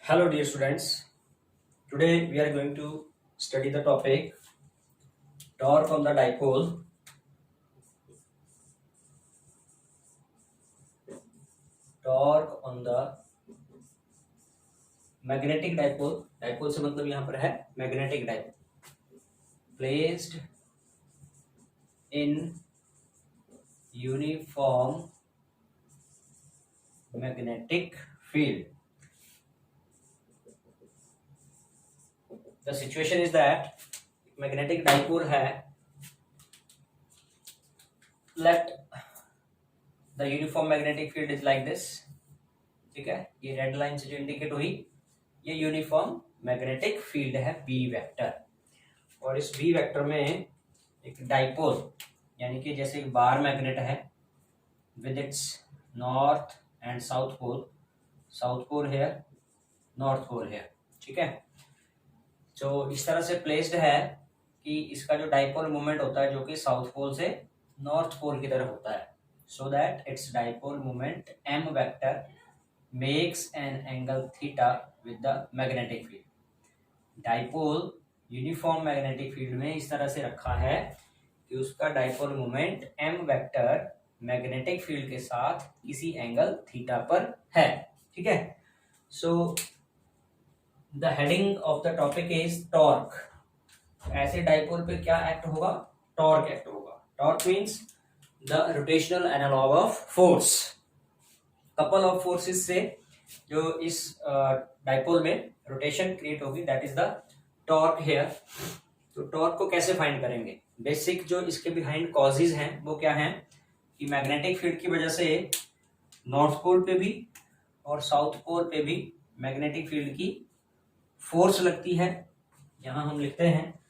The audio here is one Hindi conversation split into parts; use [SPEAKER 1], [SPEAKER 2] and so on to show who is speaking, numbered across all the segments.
[SPEAKER 1] Hello dear students, today we are going to study the topic torque on the dipole. Torque on the magnetic dipole. Dipole से मतलब यहाँ पर है magnetic dipole placed in uniform magnetic field. The situation is that magnetic dipole है, let the uniform magnetic field is like this. ठीक है, ये रेड लाइन से जो इंडिकेट हुई ये यूनिफॉर्म मैग्नेटिक फील्ड है बी वेक्टर। और इस बी वेक्टर में एक डाइपोल यानी कि जैसे एक बार मैग्नेट है with its north and south pole here, north pole here. ठीक है, जो इस तरह से प्लेस्ड है कि इसका जो डाइपोल मूवमेंट होता है जो कि साउथ पोल से नॉर्थ पोल की तरफ होता है, so that its dipole movement M vector makes an angle theta with the magnetic field। Dipole uniform magnetic field में इस तरह से रखा है कि उसका dipole moment m vector magnetic field के साथ किसी एंगल थीटा पर है। ठीक है, so the heading of the topic is torque. ऐसे डाइपोल पे क्या एक्ट होगा? टॉर्क एक्ट होगा। Torque means the rotational analog of force. Couple of forces से जो इस डाइपोल में रोटेशन क्रिएट होगी, that is the torque here. तो टॉर्क को कैसे फाइंड करेंगे? बेसिक जो इसके बिहाइंड कॉजेज हैं वो क्या हैं कि मैग्नेटिक फील्ड की वजह से नॉर्थ पोल पे भी और साउथ पोल पे भी मैग्नेटिक फील्ड की फोर्स लगती है। यहां हम लिखते हैं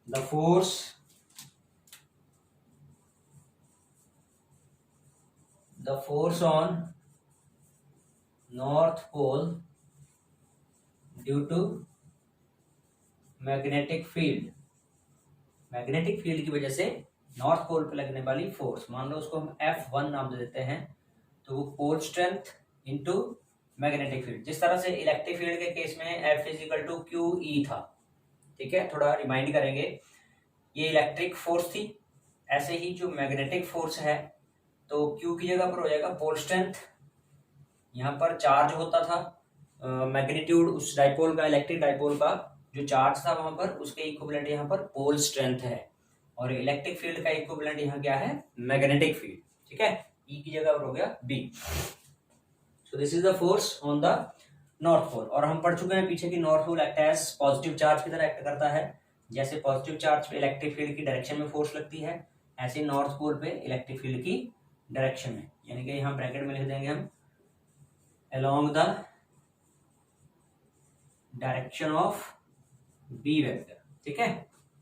[SPEAKER 1] the force on north pole due to magnetic field. Magnetic field की वजह से नॉर्थ पोल पे लगने वाली फोर्स, मान लो उसको हम F1 नाम दे देते हैं, तो वो pole strength into magnetic field. जिस तरह से इलेक्ट्रिक फील्ड के केस में F इजिकल टू QE था। ठीक है, थोड़ा रिमाइंड करेंगे, ये इलेक्ट्रिक फोर्स थी। ऐसे ही जो मैग्नेटिक फोर्स है तो Q की जगह पर हो जाएगा पोल स्ट्रेंथ। यहाँ पर चार्ज होता था, मैग्नीट्यूड उस डाइपोल का, इलेक्ट्रिक डाइपोल का जो चार्ज था वहां पर, उसके इक्विवेलेंट यहाँ पर पोल स्ट्रेंथ है। और इलेक्ट्रिक फील्ड का इक्विवेलेंट यहाँ क्या है? Magnetic field. ठीक है, E की जगह पर हो गया B। So this is the force on the north pole. और हम पढ़ चुके हैं पीछे की north pole act as positive charge की तरह एक्ट करता है। जैसे पॉजिटिव चार्ज पे इलेक्ट्रिक फील्ड की डायरेक्शन में फोर्स लगती है, ऐसे नॉर्थ पोल पे इलेक्ट्रिक फील्ड की डायरेक्शन में, यानी कि यहाँ ब्रैकेट में लिख देंगे हम along the direction of B vector. ठीक है,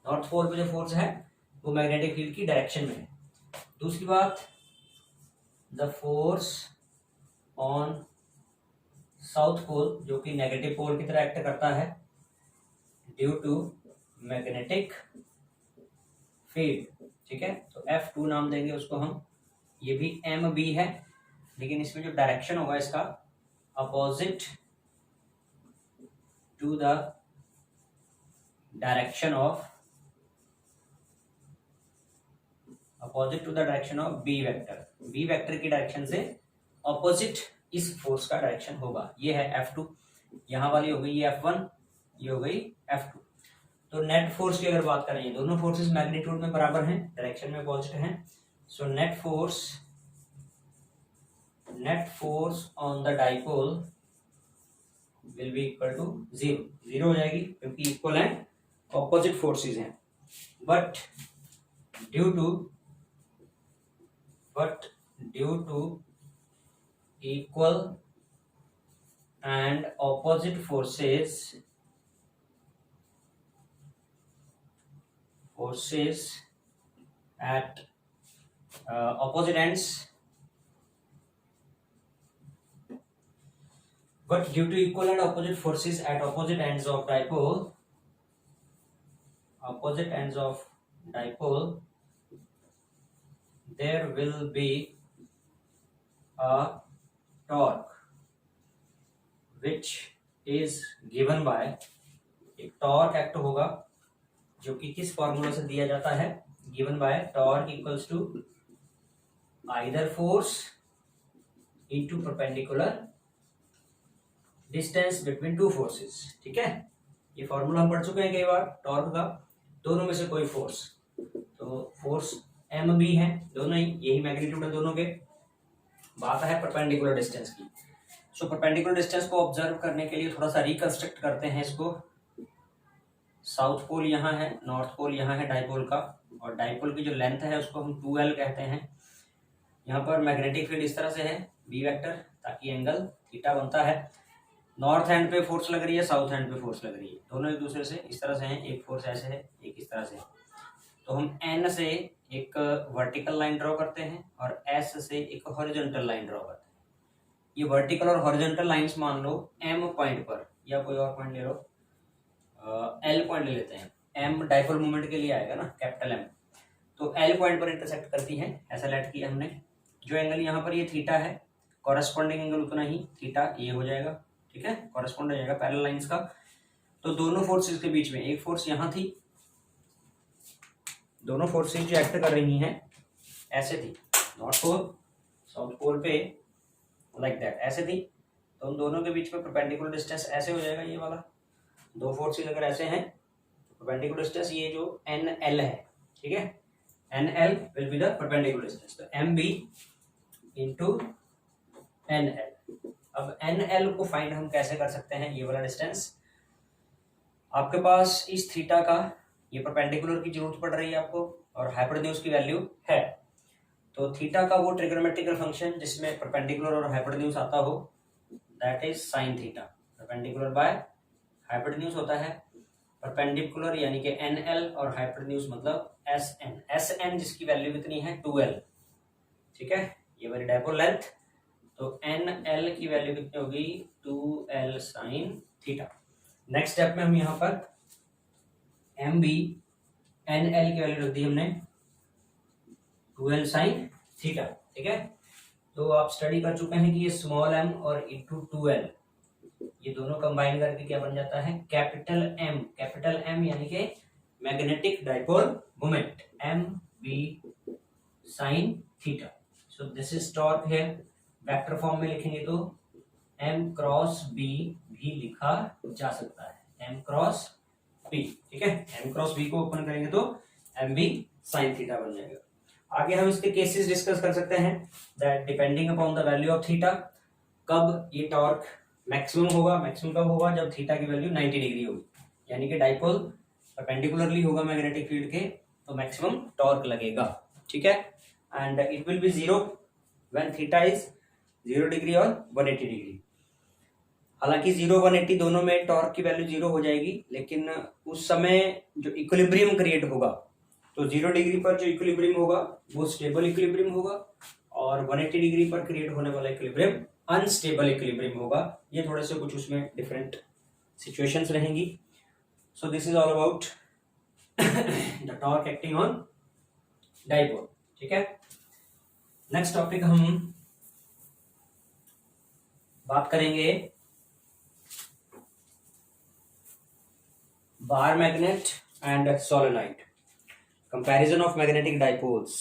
[SPEAKER 1] नॉर्थ पोल पे जो फोर्स है वो मैग्नेटिक फील्ड की डायरेक्शन में है। दूसरी बात, the force on south pole जो कि नेगेटिव पोल की तरह एक्ट करता है ड्यू टू मैग्नेटिक फील्ड। ठीक है, तो F2 नाम देंगे उसको हम। ये भी MB है, लेकिन इसमें जो डायरेक्शन होगा इसका opposite to the direction of B vector. B vector की डायरेक्शन से ऑपोजिट इस फोर्स का डायरेक्शन होगा। ये है F2, यहाँ वाली हो गई ये F1, ये हो गई F2। तो नेट फोर्स की अगर बात करें, ये दोनों फोर्सेस मैग्नीट्यूड में बराबर हैं, डायरेक्शन में अपोजिट हैं। So net force on the dipole will be equal to 0 हो जाएगी, क्योंकि इक्वल एंड ऑपोजिट फोर्सेस हैं। But due to equal and opposite forces at opposite ends, but due to equal and opposite forces at opposite ends of dipole, there will be a torque which is given by, एक टॉर्क एक्ट होगा जो कि किस फॉर्मूला से दिया जाता है, given by torque equals to either force into perpendicular distance between two forces. ठीक है, ये फॉर्मूला हम पढ़ चुके हैं कई बार टॉर्क का, दोनों में से कोई फोर्स, तो फोर्स एम बी है, दोनों ही यही मैग्नीट्यूड है दोनों के। बात है परपेंडिकुलर डिस्टेंस की। सो परपेंडिकुलर डिस्टेंस को ऑब्जर्व करने के लिए थोड़ा सा रिकंस्ट्रक्ट करते हैं इसको। साउथ पोल यहाँ है, नॉर्थ पोल यहाँ है डाइपोल का, और डाइपोल की जो लेंथ है उसको हम 2L कहते हैं। यहाँ पर मैग्नेटिक फील्ड इस तरह से है बी वेक्टर, ताकि एंगल थीटा बनता है। नॉर्थ एंड पे फोर्स लग रही है, साउथ एंड पे फोर्स लग रही है, दोनों एक दूसरे से इस तरह से हैं, एक फोर्स ऐसे है, एक इस तरह से है। तो हम एन से एक वर्टिकल लाइन ड्रॉ करते हैं और एस से एक हॉरिजॉन्टल लाइन ड्रॉ करते हैं। ये वर्टिकल और हॉरिजॉन्टल लाइंस मान लो एम पॉइंट पर, या कोई और पॉइंट ले लो, एल पॉइंट ले लेते हैं, एम डाइपोल मोमेंट के लिए आएगा ना, कैपिटल एम, तो एल पॉइंट पर इंटरसेक्ट करती है, ऐसा लेट किया हमने। जो एंगल यहाँ पर ये थीटा है, कॉरेस्पॉन्डिंग एंगल उतना ही थीटा ये हो जाएगा। ठीक है, कॉरेस्पॉन्ड हो जाएगा पैरेलल लाइंस का। तो दोनों फोर्सेस के बीच में एक फोर्स यहाँ थी, दोनों फोर्सेस जो एक्ट कर रही हैं ऐसे थी, नॉर्थ पोल साउथ पोल पे लाइक दैट ऐसे थी, तो उन दोनों के बीच में परपेंडिकुलर डिस्टेंस ऐसे हो जाएगा, ये वाला दो फोर्सेस अगर ऐसे हैं तो परपेंडिकुलर डिस्टेंस ये जो एन एल है, ठीक है, N L will be the perpendicular distance, तो M B into N L. अब एन एल को फाइंड हम कैसे कर सकते हैं, ये वाला डिस्टेंस आपके पास इस थीटा का, ये परपेंडिकुलर की जरूरत पड़ रही है आपको और हाइपोटेन्यूज की वैल्यू है, तो थीटा का वो ट्रिग्नोमेट्रिकल फंक्शन जिसमें परपेंडिकुलर और हाइपोटेन्यूज आता हो, that is sine theta. Perpendicular by hypotenuse होता है परपेंडिकुलर, यानी कि एन एल, और हाइपोटेन्यूज मतलब एस एन, एस एन जिसकी वैल्यू कितनी है 2L। ठीक है, ये वाली डाइपोल लेंथ, तो एन एल की वैल्यू कितनी होगी 2L sine theta. Next step में हम यहाँ पर एम बी एन एल की वैल्यू रख दी हमने 2L साइन थीटा। ठीक है, तो आप स्टडी कर चुके हैं कि ये स्मॉल एम और इंटू 2L, ये दोनों कंबाइन करके क्या बन जाता है कैपिटल एम। कैपिटल एम यानी कि magnetic dipole moment, M B sine theta. So this is torque है, वेक्टर फॉर्म में लिखेंगे तो एम क्रॉस बी भी लिखा जा सकता है, एम क्रॉस बी। ठीक है, एम क्रॉस बी को ओपन करेंगे तो एम बी साइन थीटा बन जाएगा। आगे हम इसके केसेस डिस्कस कर सकते हैं, that depending upon the value of theta, कब ये टॉर्क मैक्सिमम होगा। मैक्सिमम कब होगा, जब थीटा की वैल्यू 90 डिग्री होगी, यानी कि डाइपोल परपेंडिकुलरली होगा मैग्नेटिक फील्ड के, तो मैक्सिमम टॉर्क लगेगा। ठीक है, and it will be zero when theta is 0 degree और 180 डिग्री। हालांकि 0 180 दोनों में टॉर्क की वैल्यू 0 हो जाएगी, लेकिन उस समय जो इक्विलिब्रियम क्रिएट होगा, तो 0 डिग्री पर जो इक्विलिब्रियम होगा वो स्टेबल इक्विलिब्रियम होगा, और 180 डिग्री पर क्रिएट होने वाला इक्विलिब्रियम अनस्टेबल इक्विलिब्रियम होगा। ये थोड़े से कुछ उसमें डिफरेंट सिचुएशंस रहेंगी। सो this is all about the torque acting on dipole. ठीक है, नेक्स्ट टॉपिक हम बात करेंगे bar magnet and solenoid, comparison of magnetic dipoles.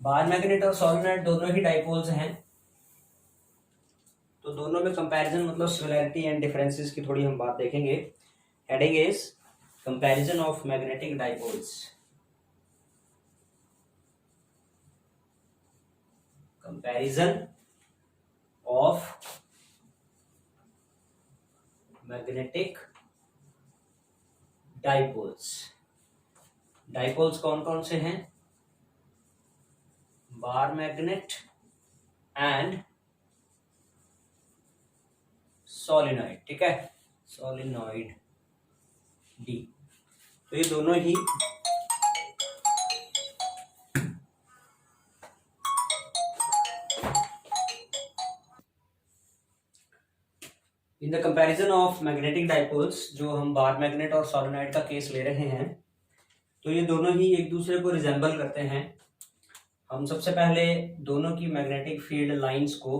[SPEAKER 1] Bar magnet और सोलेनॉइड दोनों ही डाइपोल्स हैं, तो दोनों में कंपैरिजन मतलब सिमिलैरिटी एंड डिफरेंसेस की थोड़ी हम बात देखेंगे। Heading is comparison of magnetic dipoles. Comparison of magnetic dipoles. Dipoles कौन कौन से हैं, बार मैग्नेट एंड सोलेनॉइड। ठीक है, सोलेनॉइड डी, तो ये दोनों ही in the comparison of magnetic dipoles, जो हम बार मैग्नेट और सोलेनॉइड का केस ले रहे हैं, तो ये दोनों ही एक दूसरे को रिजेंबल करते हैं। हम सबसे पहले दोनों की मैग्नेटिक फील्ड लाइंस को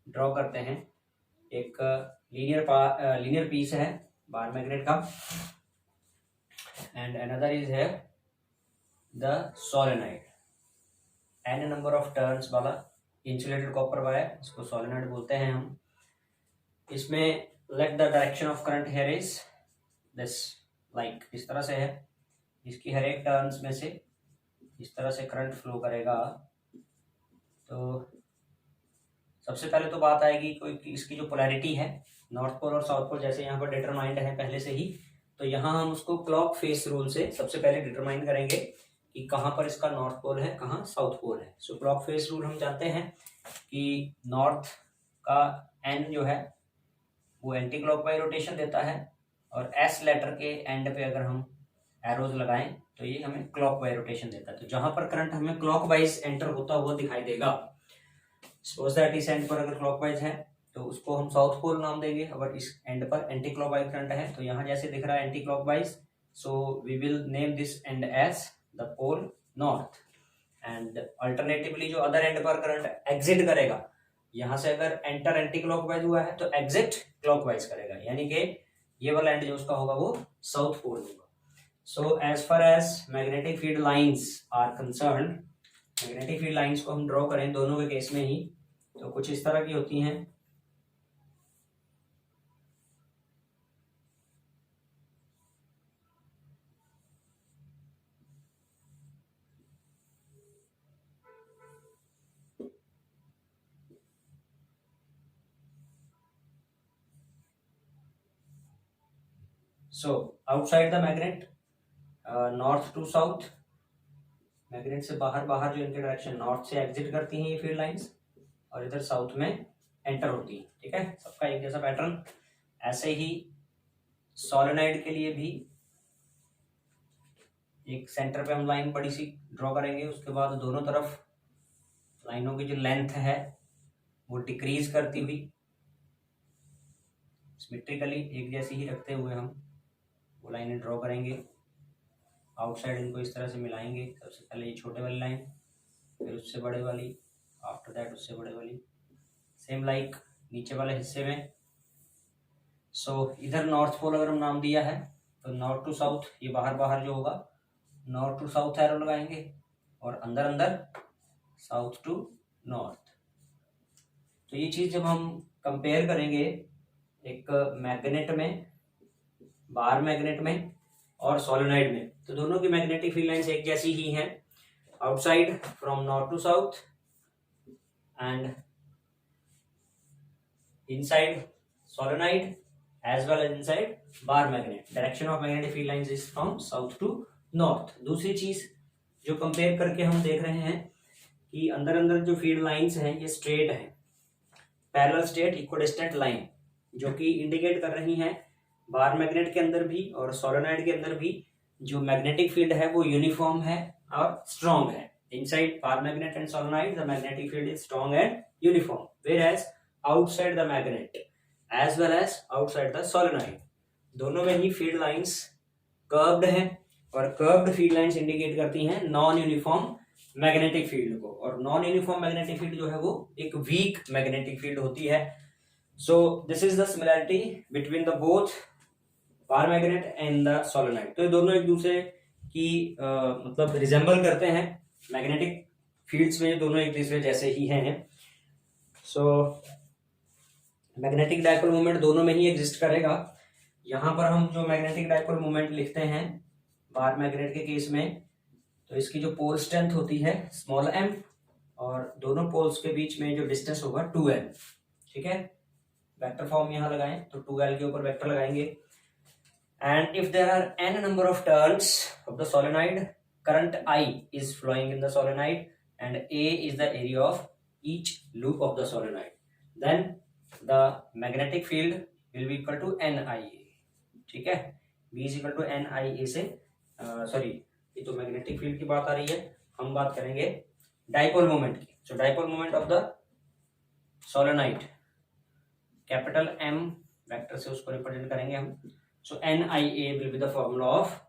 [SPEAKER 1] ड्रॉ करते हैं। एक लीनियर पीस है बार मैग्नेट का, एंड अनदर इज है the solenoid. N number of turns वाला इंसुलेटेड कॉपर वायर, इसको सोलेनॉइड बोलते हैं हम। इसमें let the direction of current here is this, like इस तरह से है। इसकी हर एक टर्न्स में से इस तरह से करंट फ्लो करेगा। तो सबसे पहले तो बात आएगी कोई कि इसकी जो पोलैरिटी है, नॉर्थ पोल और साउथ पोल जैसे यहाँ पर डिटरमाइंड है पहले से ही, तो यहाँ हम उसको क्लॉक फेस रूल से सबसे पहले डिटरमाइन करेंगे कि कहाँ पर इसका नॉर्थ पोल है, कहाँ साउथ पोल है। सो क्लॉक फेस रूल हम जानते हैं कि नॉर्थ का एन जो है वो एंटी क्लॉकवाइज रोटेशन देता है, और एस लेटर के एंड पे अगर हम एरोज लगाएं तो ये हमें क्लॉकवाइज रोटेशन देता है। तो जहां पर करंट हमें क्लॉकवाइज एंटर होता हुआ दिखाई देगा, सपोज दैट इस एंड पर अगर क्लॉकवाइज है तो उसको हम साउथ पोल नाम देंगे। अगर इस एंड पर एंटी क्लॉकवाइज करंट है तो यहाँ जैसे दिख रहा है anti clockwise, so we will name this end as the pole north. And alternatively जो अदर एंड पर करंट एग्जिट करेगा, यहाँ से अगर एंटर एंटी क्लॉकवाइज हुआ है तो एग्जिट क्लॉकवाइज करेगा, यानी कि ये वाला एंड जो उसका होगा वो साउथ पोल होगा। So as far as magnetic field lines are concerned, magnetic field lines को हम ड्रॉ करें दोनों के केस में ही तो कुछ इस तरह की होती हैं। So outside the magnet, north to south, magnet से बाहर बाहर जो इनकी डायरेक्शन नॉर्थ से एग्जिट करती हैं ये फील्ड लाइंस, और इधर साउथ में एंटर होती है। ठीक है, सबका एक जैसा पैटर्न। ऐसे ही सोलेनॉइड के लिए भी एक सेंटर पे हम लाइन बड़ी सी ड्रॉ करेंगे, उसके बाद दोनों तरफ लाइनों की जो लेंथ है वो डिक्रीज करती हुई सिमेट्रिकली एक जैसी ही रखते हुए हम वो लाइनें ड्रॉ करेंगे। आउटसाइड इनको इस तरह से मिलाएंगे, सबसे पहले ये छोटे वाली लाइन, फिर उससे बड़े वाली, आफ्टर दैट उससे बड़े वाली, सेम लाइक नीचे वाले हिस्से में। सो इधर नॉर्थ पोल अगर हम नाम दिया है तो नॉर्थ टू साउथ, ये बाहर बाहर जो होगा नॉर्थ टू साउथ एरो लगाएंगे, और अंदर अंदर साउथ टू नॉर्थ। तो ये चीज जब हम कंपेयर करेंगे एक मैग्नेट में, बार मैग्नेट में और सोलेनॉइड में, तो दोनों की मैग्नेटिक फील्ड लाइंस एक जैसी ही हैं। Outside from north to south and inside solenoid as well as inside bar magnet. Direction of magnetic field lines is from south to north. दूसरी चीज जो कंपेयर करके हम देख रहे हैं कि अंदर अंदर जो फील्ड लाइंस हैं ये स्ट्रेट हैं, पैरेलल स्ट्रेट इक्विडिस्टेंट लाइन, जो कि इंडिकेट कर रही हैं बार मैग्नेट के अंदर भी और सोलेनॉइड के अंदर भी जो मैग्नेटिक फील्ड है वो यूनिफॉर्म है और स्ट्रॉन्ग है। Inside bar magnet and solenoid the magnetic field is strong and uniform, whereas outside the magnet as well as outside the solenoid दोनों में ही फील्ड लाइंस कर्व्ड हैं, और कर्व्ड फील्ड लाइंस इंडिकेट करती हैं नॉन यूनिफॉर्म मैग्नेटिक फील्ड को, और नॉन यूनिफॉर्म मैग्नेटिक फील्ड जो है वो एक वीक मैग्नेटिक फील्ड होती है। सो this is the similarity between the both bar magnet and the solenoid. तो ये दोनों एक दूसरे की मतलब रिजेंबल करते हैं, मैग्नेटिक फील्ड्स में दोनों एक दूसरे जैसे ही हैं। सो मैग्नेटिक डायपोल मोमेंट दोनों में ही एग्जिस्ट करेगा। यहाँ पर हम जो मैग्नेटिक डायपोल मोमेंट लिखते हैं बार मैग्नेट के केस में, तो इसकी जो पोल स्ट्रेंथ होती है स्मॉल m, और दोनों पोल्स के बीच में जो डिस्टेंस होगा 2l। ठीक है, वेक्टर फॉर्म यहाँ लगाएं तो 2l के ऊपर वेक्टर लगाएंगे। And if there are n number of turns of the solenoid, current I is flowing in the solenoid and A is the area of each loop of the solenoid, then the magnetic field will be equal to NIA। ठीक है, B is equal to NIA से सॉरी ये तो मैग्नेटिक फील्ड की बात आ रही है, हम बात करेंगे डाइपोल मोमेंट की। So dipole moment of the solenoid, capital M vector से उसको रिप्रेजेंट करेंगे हम। So NIA will be the formula of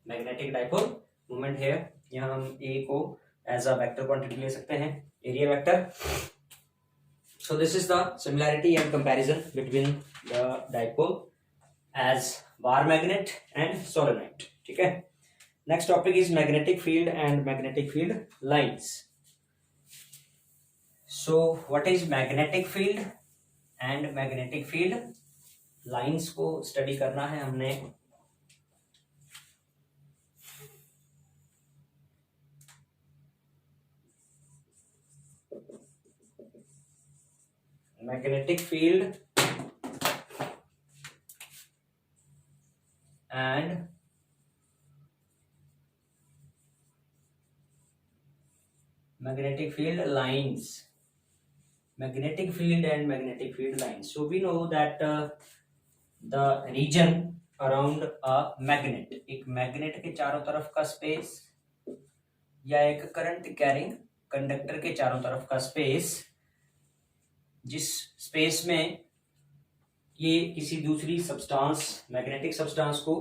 [SPEAKER 1] magnetic dipole moment है। यहाँ हम A को एज अ वेक्टर क्वांटिटी ले सकते हैं, area vector. So this is the similarity and comparison between the dipole as bar magnet and solenoid. ठीक है. Next topic is magnetic field and magnetic field lines. So what is magnetic field and magnetic field lines को study करना है हमने. Magnetic field and magnetic field lines. Magnetic field and magnetic field lines. So we know that the region around a magnet, एक मैग्नेट के चारों तरफ का स्पेस या एक करंट कैरिंग कंडक्टर के चारों तरफ का स्पेस, जिस स्पेस में ये किसी दूसरी सब्सटेंस, मैग्नेटिक सब्सटेंस को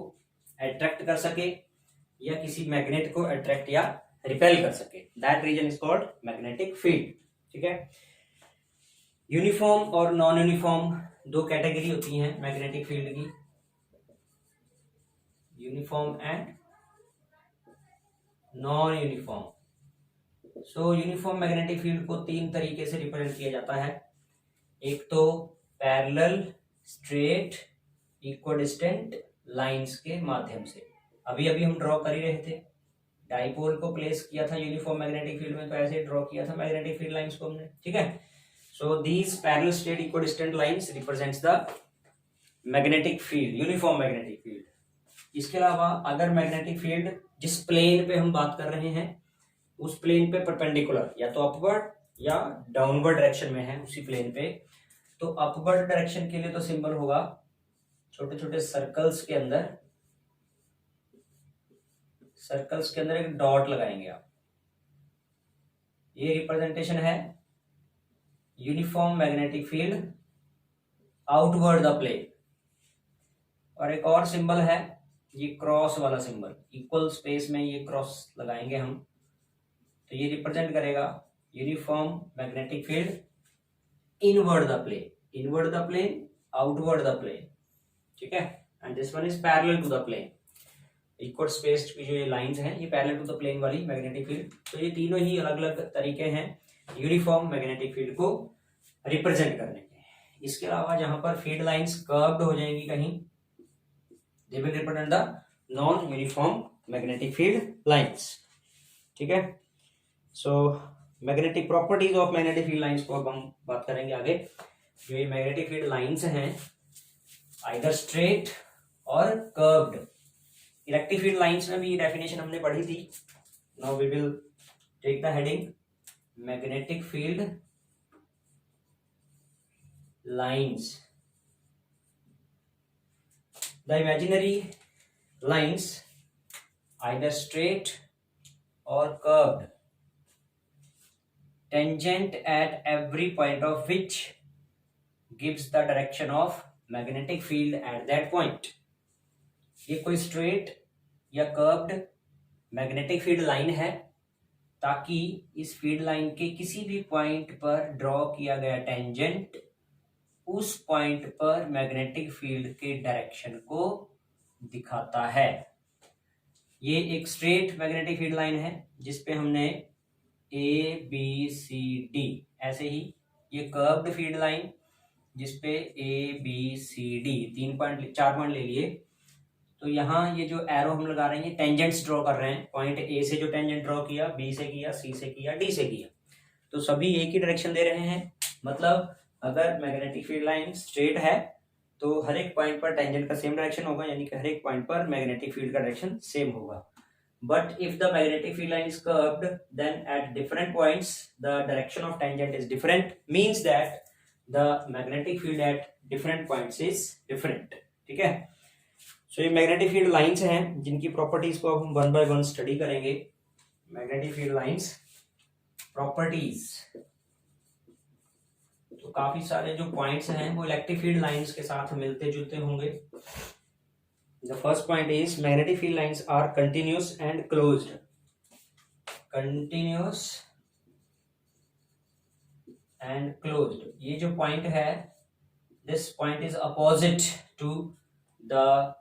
[SPEAKER 1] अट्रैक्ट कर सके या किसी मैग्नेट को अट्रैक्ट या रिपेल कर सके, that reason is called magnetic field. ठीक है. यूनिफॉर्म और नॉन यूनिफॉर्म दो कैटेगरी होती हैं मैग्नेटिक फील्ड की, uniform and non uniform. So uniform magnetic field को तीन तरीके से रिप्रेजेंट किया जाता है. एक तो पैरेलल, स्ट्रेट, इक्विडिस्टेंट लाइंस के माध्यम से. अभी अभी हम ड्रॉ कर ही रहे थे, डाइपोल को प्लेस किया था यूनिफॉर्म मैग्नेटिक फील्ड में, तो ऐसे ड्रॉ किया था मैग्नेटिक फील्ड लाइंस को हमने. ठीक है. So these parallel, straight, equidistant lines represents the magnetic field, uniform magnetic field. इसके अलावा अगर मैग्नेटिक फील्ड जिस प्लेन पे हम बात कर रहे हैं उस प्लेन पे परपेंडिकुलर या तो अपवर्ड या डाउनवर्ड डायरेक्शन में है उसी प्लेन पे, तो अपवर्ड डायरेक्शन के लिए तो सिंबल होगा छोटे छोटे सर्कल्स के अंदर एक डॉट लगाएंगे आप. ये रिप्रेजेंटेशन है uniform magnetic field outward the plane. और एक और सिंबल है ये क्रॉस वाला सिंबल, इक्वल स्पेस में ये क्रॉस लगाएंगे हम, तो ये रिप्रेजेंट करेगा uniform magnetic field inward the plane, outward the plane. ठीक है. And this one is parallel to the plane. Equal space की जो ये लाइंस हैं ये पैरेलल टू द प्लेन वाली मैग्नेटिक फील्ड. तो ये तीनों ही अलग अलग तरीके हैं यूनिफॉर्म मैग्नेटिक फील्ड को रिप्रेजेंट करने के. इसके अलावा जहां पर फील्ड लाइंस कर्व्ड हो जाएंगी कहीं, they will represent the non uniform magnetic field lines. ठीक है. So magnetic properties of magnetic field lines को अब हम बात करेंगे आगे. जो ये मैग्नेटिक फील्ड लाइंस हैं आइदर स्ट्रेट और कर्व्ड. इलेक्ट्रिक फील्ड लाइंस में भी ये डेफिनेशन हमने पढ़ी थी. Now we will take the heading magnetic field lines. The imaginary lines either straight or curved, tangent at every point of which gives the direction of magnetic field at that point. ये कोई स्ट्रेट या कर्व्ड मैग्नेटिक फील्ड लाइन है ताकि इस फील्ड लाइन के किसी भी पॉइंट पर ड्रॉ किया गया टेंजेंट उस पॉइंट पर मैग्नेटिक फील्ड के डायरेक्शन को दिखाता है. ये एक स्ट्रेट मैग्नेटिक फील्ड लाइन है जिसपे हमने ए बी सी डी, ऐसे ही ये कर्व्ड फील्ड लाइन जिसपे A B C D 4 point ले लिए. तो यहाँ ये जो एरो हम लगा रहे हैं ये टेंजेंट्स ड्रॉ कर रहे हैं. पॉइंट ए से जो टेंजेंट ड्रॉ किया, बी से किया, सी से किया, डी से किया, तो सभी एक ही डायरेक्शन दे रहे हैं. मतलब अगर मैग्नेटिक फील्ड लाइन स्ट्रेट है तो हर एक पॉइंट पर टेंजेंट का सेम डायरेक्शन होगा, यानी कि हर एक पॉइंट पर मैग्नेटिक फील्ड का डायरेक्शन सेम होगा. But if the magnetic field line is curved then at different points the direction of tangent is different, means that the magnetic field at different points is different. ठीक है. सो ये मैग्नेटिक फील्ड लाइंस हैं जिनकी प्रॉपर्टीज को अब हम वन बाय वन स्टडी करेंगे. मैग्नेटिक फील्ड लाइंस प्रॉपर्टीज, तो काफी सारे जो पॉइंट्स हैं वो इलेक्ट्रिक फील्ड लाइंस के साथ मिलते जुलते होंगे. The first point is magnetic field lines are continuous and closed. Continuous and closed. ये जो पॉइंट है, this point is opposite to the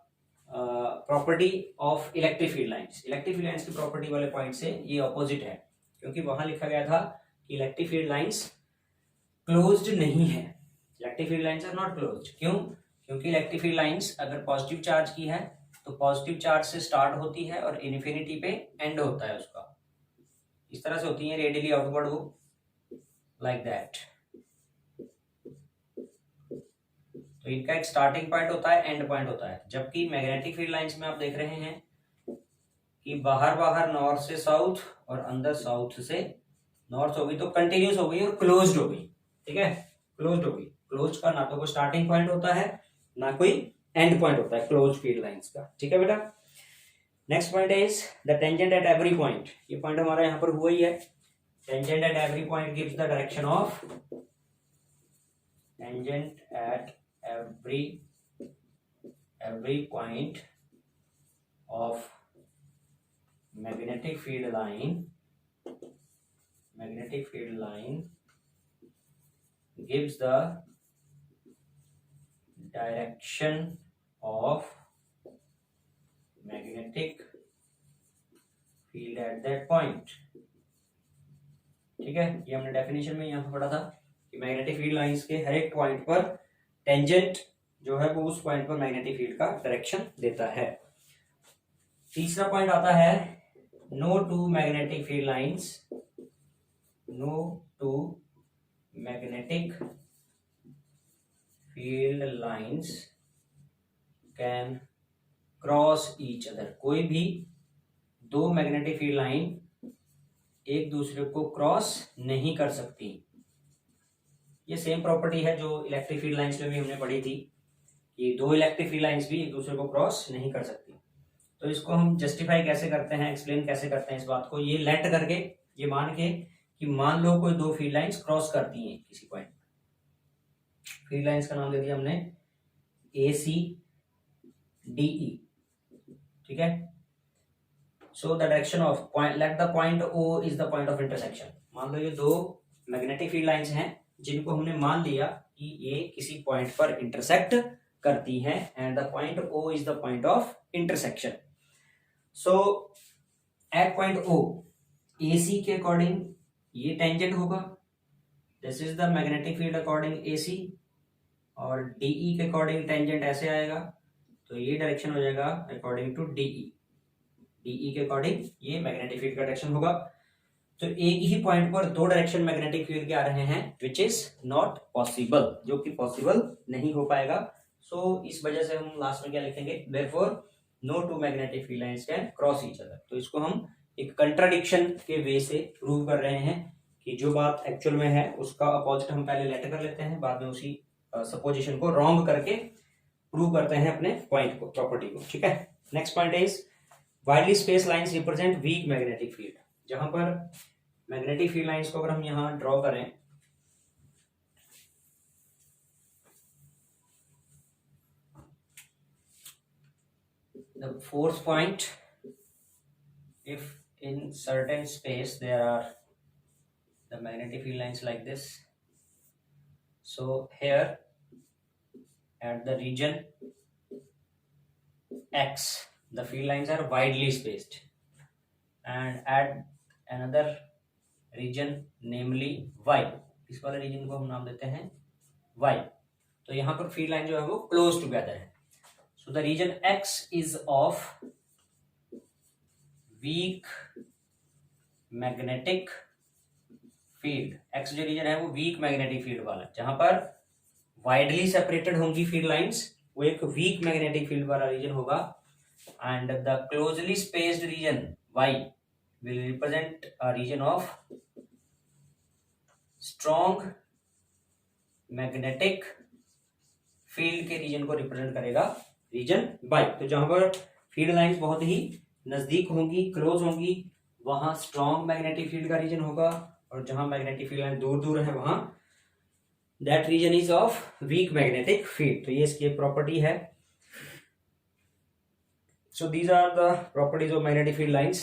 [SPEAKER 1] property of electric field lines. Electric field lines की प्रॉपर्टी वाले पॉइंट से ये अपोजिट है, क्योंकि वहां लिखा गया था कि इलेक्ट्रिक फील्ड लाइंस क्लोज्ड नहीं है। Electric field lines are not closed. क्यों? क्योंकि इलेक्ट्रिक फील्ड लाइंस अगर पॉजिटिव चार्ज की है तो पॉजिटिव चार्ज से स्टार्ट होती है और इन्फिनिटी पे एंड होता है उसका। इस तरह से होती है रेडियली आउटवर्ड वो, लाइक दैट। तो इनका एक स्टार्टिंग पॉइंट होता है, एंड पॉइंट होता है। जबकि मैग्नेटिक फील्ड लाइंस में आप देख रहे हैं कि बाहर बाहर नॉर्थ से साउथ और अंदर साउथ से नॉर्थ हो गई, तो कंटिन्यूस हो गई और क्लोज्ड हो गई। ठीक है, क्लोज्ड हो गई। क्लोज का ना तो कोई स्टार्टिंग पॉइंट होता है ना कोई एंड पॉइंट होता है क्लोज फील्ड लाइंस का। ठीक है बेटा। Next point is the tangent at every point. ये पॉइंट हमारा यहाँ पर हुआ ही है। Tangent at every point gives the direction of, tangent at every point of magnetic field line gives the direction of magnetic field at that point। ठीक है, ये हमने डेफिनेशन में यहाँ पर पढ़ा था कि मैग्नेटिक फील्ड लाइंस के हर एक पॉइंट पर टेंजेंट जो है वो उस पॉइंट पर मैग्नेटिक फील्ड का डायरेक्शन देता है। तीसरा पॉइंट आता है, no two magnetic field lines, no two magnetic field lines can cross each other. कोई भी दो मैग्नेटिक फील्ड लाइन एक दूसरे को क्रॉस नहीं कर सकती। ये सेम प्रॉपर्टी है जो इलेक्ट्रिक फील्ड लाइंस में भी हमने पढ़ी थी, ये दो इलेक्ट्रिक फील्ड लाइंस भी एक दूसरे को क्रॉस नहीं कर सकती। तो इसको हम जस्टिफाई कैसे करते हैं, एक्सप्लेन कैसे करते हैं इस बात को, ये लेट करके, ये मान के कि मान लो कोई दो फील्ड लाइंस क्रॉस करती हैं किसी पॉइंट। फील्ड लाइंस का नाम दे दिया हमने AC DE। ठीक है, so the direction of point, let the point O is the point of intersection. मान लो ये दो मैग्नेटिक फील्ड लाइंस हैं जिनको हमने मान लिया कि ये किसी पॉइंट पर इंटरसेक्ट करती हैं, and the point O is the point of intersection. So at point O AC के अकॉर्डिंग ये टेंजेंट होगा, this is the magnetic field according AC, और DE के अकॉर्डिंग टेंजेंट ऐसे आएगा, तो ये डायरेक्शन हो जाएगा अकॉर्डिंग टू DE। DE के अकॉर्डिंग ये मैग्नेटिक फील्ड का डायरेक्शन होगा। तो एक ही पॉइंट पर दो डायरेक्शन मैग्नेटिक फील्ड के आ रहे हैं, विच इज नॉट पॉसिबल, जो कि पॉसिबल नहीं हो पाएगा। सो इस वजह से हम लास्ट में क्या लिखेंगे, therefore no two magnetic field lines can cross each other. तो इसको हम एक कंट्राडिक्शन के वे से प्रूव कर रहे हैं कि जो बात एक्चुअल में है उसका अपोजिट हम पहले लेट कर लेते हैं, बाद में उसी सपोजिशन को रॉन्ग करके प्रूव करते हैं अपने पॉइंट को, प्रॉपर्टी को। ठीक है, next point is widely space lines represent week magnetic field. जहां पर मैग्नेटिक फील्ड लाइंस को अगर हम यहां ड्रॉ करें, the fourth point, if in certain space there are the magnetic field lines like this, so here at the region X the field lines are widely spaced, and at another region namely Y, इस वाले रीजन को हम नाम देते हैं Y। तो यहाँ पर फील्ड लाइन जो है वो क्लोज टुगेदर है। So the region X is of weak magnetic field। X जो रीजन है वो वीक मैग्नेटिक फील्ड वाला है, जहां पर वाइडली सेपरेटेड होंगी फील्ड लाइंस, वो एक वीक मैग्नेटिक फील्ड वाला रीजन होगा। And the closely spaced region Y will represent a region of strong magnetic field के रीजन को रिप्रेजेंट करेगा रीजन Y। तो जहां पर फील्ड लाइंस बहुत ही नजदीक होंगी, क्लोज होंगी, वहां स्ट्रॉन्ग मैग्नेटिक फील्ड का रीजन होगा, और जहां मैग्नेटिक फील्ड लाइन दूर दूर है वहां that reason is of weak magnetic field. तो ये इसकी प्रॉपर्टी है। So these are the properties of magnetic field lines.